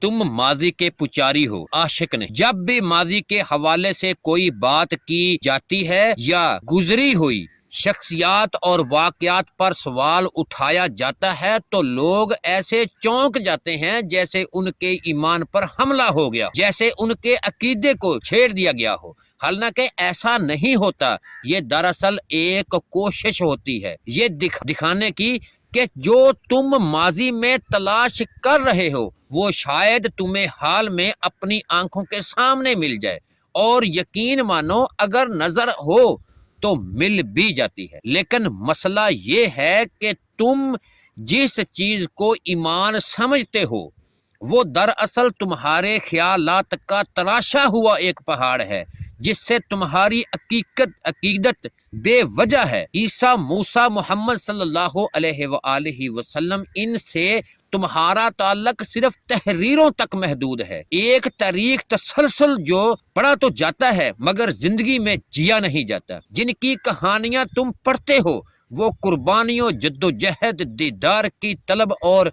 تم ماضی کے پجاری ہو، عاشق نہیں۔ جب بھی ماضی کے حوالے سے کوئی بات کی جاتی ہے یا گزری ہوئی شخصیات اور واقعات پر سوال اٹھایا جاتا ہے تو لوگ ایسے چونک جاتے ہیں جیسے ان کے ایمان پر حملہ ہو گیا، جیسے ان کے عقیدے کو چھیڑ دیا گیا ہو، حالانکہ ایسا نہیں ہوتا۔ یہ دراصل ایک کوشش ہوتی ہے یہ دکھانے کی کہ جو تم ماضی میں تلاش کر رہے ہو وہ شاید تمہیں حال میں اپنی آنکھوں کے سامنے مل جائے، اور یقین مانو اگر نظر ہو تو مل بھی جاتی ہے۔ لیکن مسئلہ یہ ہے کہ تم جس چیز کو ایمان سمجھتے ہو وہ دراصل تمہارے خیالات کا تراشا ہوا ایک پہاڑ ہے جس سے تمہاری عقیدت بے وجہ ہے۔ عیسیٰ، موسیٰ، محمد صلی اللہ علیہ وآلہ وسلم، ان سے تمہارا تعلق صرف تحریروں تک محدود ہے، ایک تاریخ تسلسل جو پڑھا تو جاتا ہے مگر زندگی میں جیا نہیں جاتا۔ جن کی کہانیاں تم پڑھتے ہو وہ قربانیوں، جدوجہد، دیدار کی طلب اور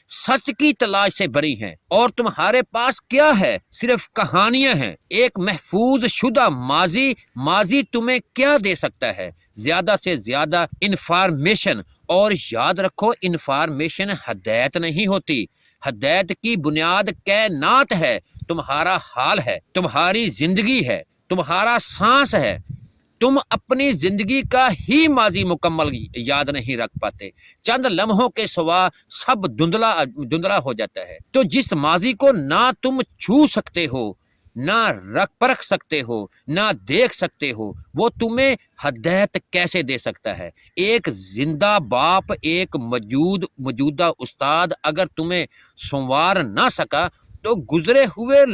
سچ کی تلاش سے بری ہیں، اور تمہارے پاس کیا ہے؟ صرف کہانیاں ہیں، ایک محفوظ شدہ ماضی تمہیں کیا دے سکتا ہے؟ زیادہ سے زیادہ انفارمیشن، اور یاد رکھو انفارمیشن ہدایت نہیں ہوتی، ہدایت کی بنیاد کائنات ہے، تمہارا حال ہے، تمہاری زندگی ہے، تمہارا سانس ہے۔ تم اپنی زندگی کا ہی ماضی مکمل یاد نہیں رکھ پاتے، چند لمحوں کے سوا سب دھندلا ہو جاتا ہے۔ تو جس ماضی کو نہ تم چھو سکتے ہو، نہ پرکھ سکتے ہو، نہ دیکھ سکتے ہو، وہ تمہیں ہدایت کیسے دے سکتا ہے؟ ایک زندہ باپ، ایک موجودہ استاد اگر تمہیں سنوار نہ سکا تو گزرے ہوئے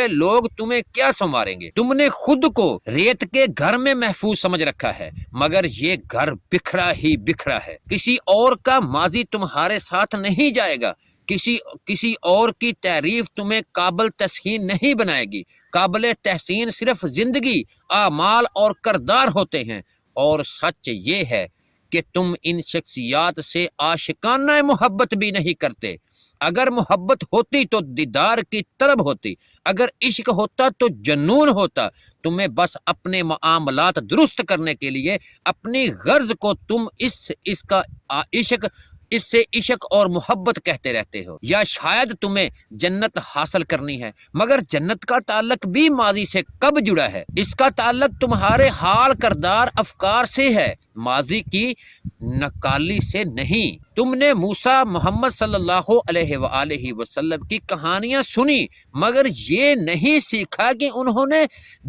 لوگ تمہیں کیا سنواریں گے؟ تم نے خود کو ریت کے گھر میں محفوظ سمجھ رکھا ہے مگر یہ گھر بکھرا ہی بکھرا ہے۔ کسی اور کا ماضی تمہارے ساتھ نہیں جائے گا، کسی اور کی تعریف تمہیں قابل تحسین نہیں بنائے گی۔ قابل تحسین صرف زندگی، اعمال اور کردار ہوتے ہیں، اور سچ یہ ہے کہ تم ان شخصیات سے عاشقانہ محبت بھی نہیں کرتے۔ اگر محبت ہوتی تو دیدار کی طلب ہوتی، اگر عشق ہوتا تو جنون ہوتا۔ تمہیں بس اپنے معاملات درست کرنے کے لیے اپنی غرض کو تم اس سے عشق اور محبت کہتے رہتے ہو، یا شاید تمہیں جنت حاصل کرنی ہے، مگر جنت کا تعلق بھی ماضی سے کب جڑا ہے؟ اس کا تعلق تمہارے حال، کردار، افکار سے ہے، ماضی کی نقالی سے نہیں۔ تم نے موسیٰ، محمد صلی اللہ علیہ وآلہ وسلم کی کہانیاں سنی مگر یہ نہیں سیکھا کہ انہوں نے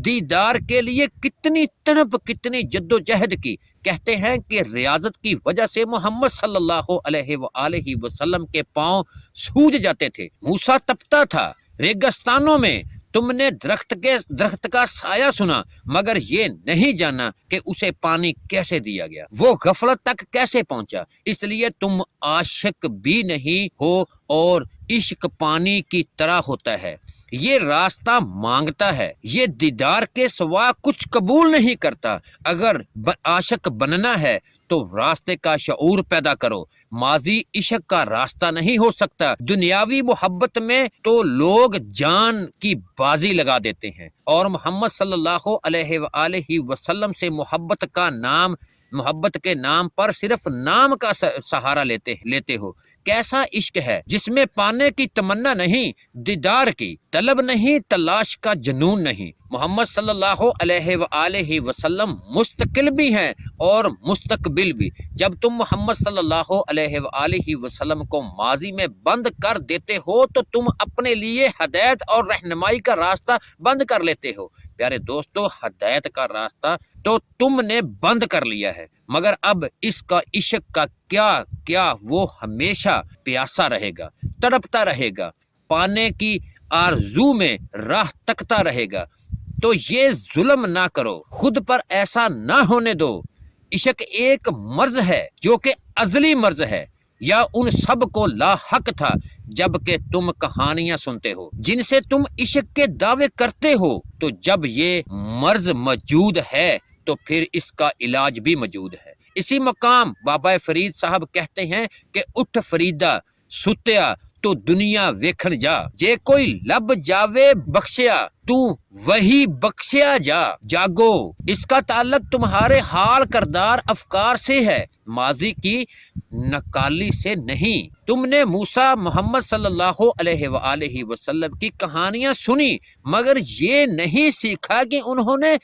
دیدار کے لیے کتنی تڑپ، کتنی جدوجہد کی۔ کہتے ہیں کہ ریاضت کی وجہ سے محمد صلی اللہ علیہ وآلہ وسلم کے پاؤں سوج جاتے تھے، موسیٰ تپتا تھا ریگستانوں میں۔ تم نے درخت کا سایہ سنا مگر یہ نہیں جانا کہ اسے پانی کیسے دیا گیا، وہ غفلت تک کیسے پہنچا۔ اس لیے تم عاشق بھی نہیں ہو، اور عشق پانی کی طرح ہوتا ہے، یہ راستہ مانگتا ہے، یہ دیدار کے سوا کچھ قبول نہیں کرتا۔ اگر عاشق بننا ہے تو راستے کا شعور پیدا کرو۔ ماضی عشق کا راستہ نہیں ہو سکتا۔ دنیاوی محبت میں تو لوگ جان کی بازی لگا دیتے ہیں، اور محمد صلی اللہ علیہ وآلہ وسلم سے محبت کے نام پر صرف نام کا سہارا لیتے ہو۔ کیسا عشق ہے جس میں پانے کی تمنا نہیں، دیدار کی طلب نہیں، تلاش کا جنون نہیں۔ محمد صلی اللہ علیہ وآلہ وسلم مستقل بھی ہیں اور مستقبل بھی۔ جب تم محمد صلی اللہ علیہ وآلہ وسلم کو ماضی میں بند کر دیتے ہو تو تم اپنے لیے ہدایت اور رہنمائی کا راستہ بند کر لیتے ہو۔ پیارے دوستو، ہدایت کا راستہ تو تم نے بند کر لیا ہے، مگر اب اس کا عشق کا کیا وہ ہمیشہ پیاسا رہے گا، تڑپتا رہے گا، پانے کی آرزو میں راہ تکتا رہے گا۔ تو یہ ظلم نہ کرو، خود پر ایسا نہ ہونے دو۔ عشق ایک مرض ہے جو کہ ازلی مرض ہے، یا ان سب کو لاحق تھا جب کہ تم کہانیاں سنتے ہو جن سے تم عشق کے دعوے کرتے ہو۔ تو جب یہ مرض موجود ہے تو پھر اس کا علاج بھی موجود ہے۔ اسی مقام بابا فرید صاحب کہتے ہیں کہ اٹھ فریدا ستیا تو دنیا ویکھن جا، جے کوئی لب جاوے بخشیا تو وہی بخشیا جا، جاگو اس کا تعلق تمہارے حال کردار افکار سے ہے، ماضی کی نکالی سے نہیں۔ تم نے موسیٰ محمد صلی اللہ علیہ وآلہ وسلم کی کہانیاں سنی مگر یہ نہیں سیکھا کہ انہوں نے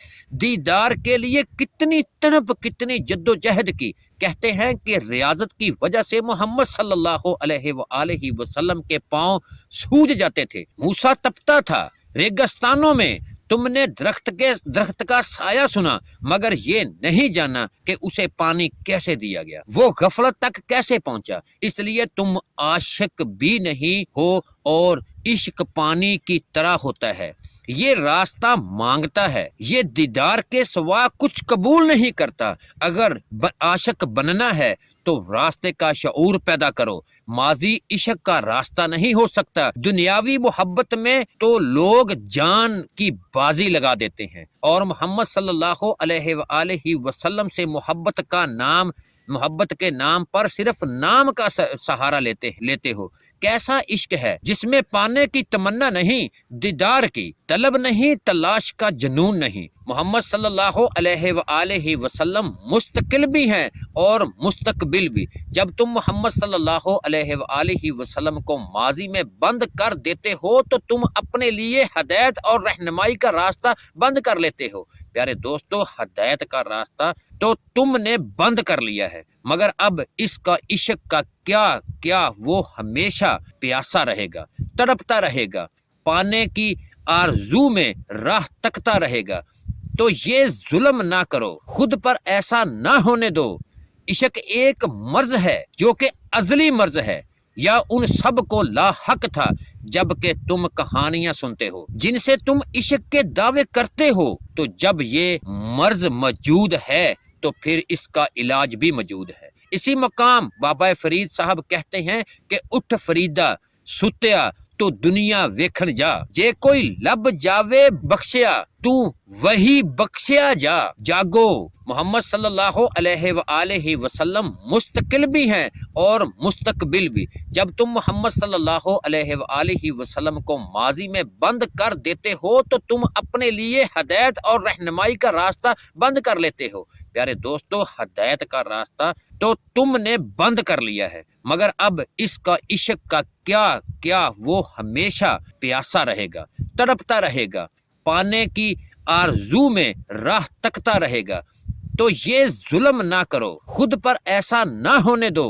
دیدار کے لیے کتنی تڑپ کتنی جدوجہد کی۔ کہتے ہیں کہ ریاضت کی وجہ سے محمد صلی اللہ علیہ وآلہ وسلم کے پاؤں سوج جاتے تھے، موسیٰ تپتا تھا ریگستانوں میں۔ تم نے درخت کا سایہ سنا مگر یہ نہیں جانا کہ اسے پانی کیسے دیا گیا، وہ غفلت تک کیسے پہنچا۔ اس لیے تم عاشق بھی نہیں ہو اور عشق پانی کی طرح ہوتا ہے، یہ راستہ مانگتا ہے، یہ دیدار کے سوا کچھ قبول نہیں کرتا۔ اگر عاشق بننا ہے تو راستے کا شعور پیدا کرو، ماضی عشق کا راستہ نہیں ہو سکتا۔ دنیاوی محبت میں تو لوگ جان کی بازی لگا دیتے ہیں اور محمد صلی اللہ علیہ وآلہ وسلم سے محبت کے نام پر صرف نام کا سہارا لیتے ہو۔ کیسا عشق ہے جس میں پانے کی تمنا نہیں، دیدار کی طلب نہیں، تلاش کا جنون نہیں۔ محمد صلی اللہ علیہ وآلہ وسلم مستقل بھی ہیں اور مستقبل بھی۔ جب تم محمد صلی اللہ علیہ وآلہ وسلم کو ماضی میں بند کر دیتے ہو تو تم اپنے لیے ہدایت اور رہنمائی کا راستہ بند کر لیتے ہو۔ پیارے دوستو، ہدایت کا راستہ تو تم نے بند کر لیا ہے مگر اب اس کا عشق کا کیا وہ ہمیشہ پیاسا رہے گا، تڑپتا رہے گا، پانے کی آرزو میں راہ تکتا رہے گا۔ تو یہ ظلم نہ کرو، خود پر ایسا نہ ہونے دو۔ عشق ایک مرض ہے جو کہ ازلی مرض ہے، یا ان سب کو لاحق تھا جب کہ تم کہانیاں سنتے ہو جن سے تم عشق کے دعوے کرتے ہو۔ تو جب یہ مرض موجود ہے تو پھر اس کا علاج بھی موجود ہے۔ اسی مقام بابا فرید صاحب کہتے ہیں کہ اٹھ فریدا ستیا تو دنیا ویکھن جا، جے کوئی لب جاوے بخشیا تو وہی بخشیا جا، جاگو محمد صلی اللہ علیہ وآلہ وسلم مستقل بھی ہیں اور مستقبل بھی۔ جب تم محمد صلی اللہ علیہ وآلہ وسلم کو ماضی میں بند کر دیتے ہو تو تم اپنے لیے ہدایت اور رہنمائی کا راستہ بند کر لیتے ہو۔ پیارے دوستو، ہدایت کا راستہ تو تم نے بند کر لیا ہے مگر اب اس کا عشق کا کیا وہ ہمیشہ پیاسا رہے گا، تڑپتا رہے گا، پانے کی آرزو میں راہ تکتا رہے گا۔ تو یہ ظلم نہ کرو، خود پر ایسا نہ ہونے دو۔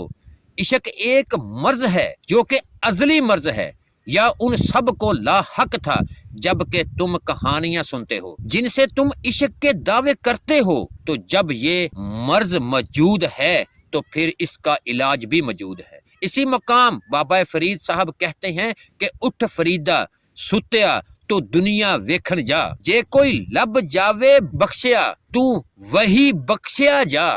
عشق ایک مرض ہے جو کہ ازلی مرض ہے، یا ان سب کو لاحق تھا جب کہ تم کہانیاں سنتے ہو جن سے تم عشق کے دعوے کرتے ہو۔ تو جب یہ مرض موجود ہے تو پھر اس کا علاج بھی موجود ہے۔ اسی مقام بابا فرید صاحب کہتے ہیں کہ اٹھ فریدا ستیا تو دنیا ویکھن جا، جے کوئی لب جاوے بخشیا تو وہی بخشیا جا،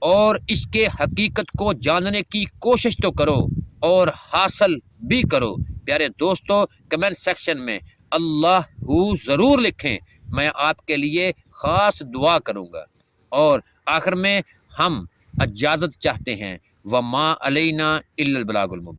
اور اس کے حقیقت کو جاننے کی کوشش تو کرو اور حاصل بھی کرو۔ پیارے دوستو، کمنٹ سیکشن میں اللہ ضرور لکھیں، میں آپ کے لیے خاص دعا کروں گا۔ اور آخر میں ہم اجازت چاہتے ہیں، وما علینا الا البلاغ المبین۔